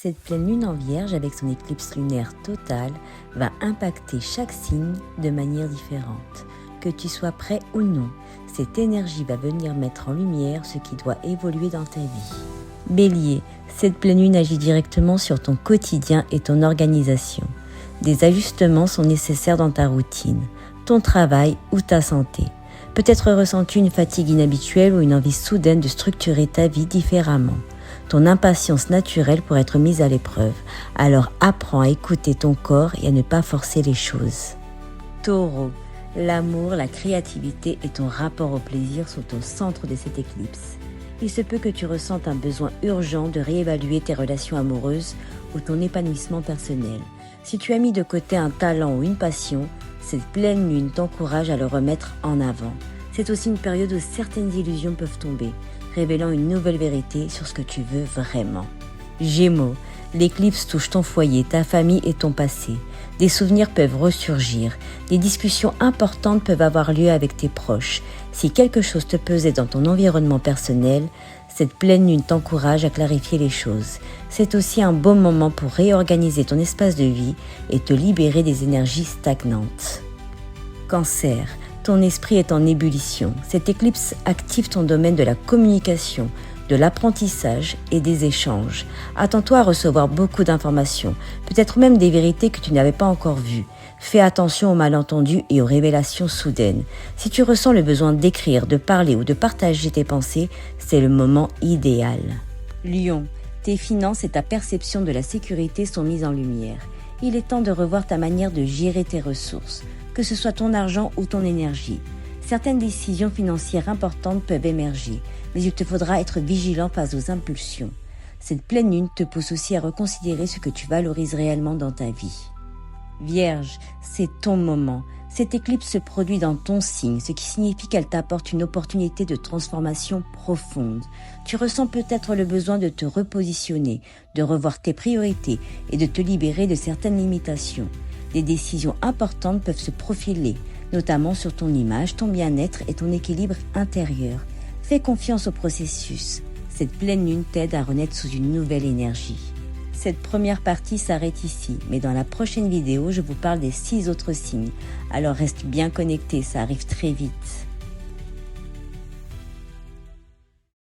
Cette pleine lune en Vierge avec son éclipse lunaire totale va impacter chaque signe de manière différente. Que tu sois prêt ou non, cette énergie va venir mettre en lumière ce qui doit évoluer dans ta vie. Bélier, cette pleine lune agit directement sur ton quotidien et ton organisation. Des ajustements sont nécessaires dans ta routine, ton travail ou ta santé. Peut-être ressens-tu une fatigue inhabituelle ou une envie soudaine de structurer ta vie différemment. Ton impatience naturelle pourrait être mise à l'épreuve, alors apprends à écouter ton corps et à ne pas forcer les choses. Taureau, l'amour, la créativité et ton rapport au plaisir sont au centre de cette éclipse. Il se peut que tu ressentes un besoin urgent de réévaluer tes relations amoureuses ou ton épanouissement personnel. Si tu as mis de côté un talent ou une passion, cette pleine lune t'encourage à le remettre en avant. C'est aussi une période où certaines illusions peuvent tomber, révélant une nouvelle vérité sur ce que tu veux vraiment. Gémeaux, l'éclipse touche ton foyer, ta famille et ton passé. Des souvenirs peuvent ressurgir, des discussions importantes peuvent avoir lieu avec tes proches. Si quelque chose te pesait dans ton environnement personnel, cette pleine lune t'encourage à clarifier les choses. C'est aussi un bon moment pour réorganiser ton espace de vie et te libérer des énergies stagnantes. Cancer, ton esprit est en ébullition. Cette éclipse active ton domaine de la communication, de l'apprentissage et des échanges. Attends-toi à recevoir beaucoup d'informations, peut-être même des vérités que tu n'avais pas encore vues. Fais attention aux malentendus et aux révélations soudaines. Si tu ressens le besoin d'écrire, de parler ou de partager tes pensées, c'est le moment idéal. Lion, tes finances et ta perception de la sécurité sont mises en lumière. Il est temps de revoir ta manière de gérer tes ressources, que ce soit ton argent ou ton énergie. Certaines décisions financières importantes peuvent émerger, mais il te faudra être vigilant face aux impulsions. Cette pleine lune te pousse aussi à reconsidérer ce que tu valorises réellement dans ta vie. Vierge, c'est ton moment. Cette éclipse se produit dans ton signe, ce qui signifie qu'elle t'apporte une opportunité de transformation profonde. Tu ressens peut-être le besoin de te repositionner, de revoir tes priorités et de te libérer de certaines limitations. Des décisions importantes peuvent se profiler, notamment sur ton image, ton bien-être et ton équilibre intérieur. Fais confiance au processus. Cette pleine lune t'aide à renaître sous une nouvelle énergie. Cette première partie s'arrête ici, mais dans la prochaine vidéo, je vous parle des 6 autres signes. Alors reste bien connecté, ça arrive très vite.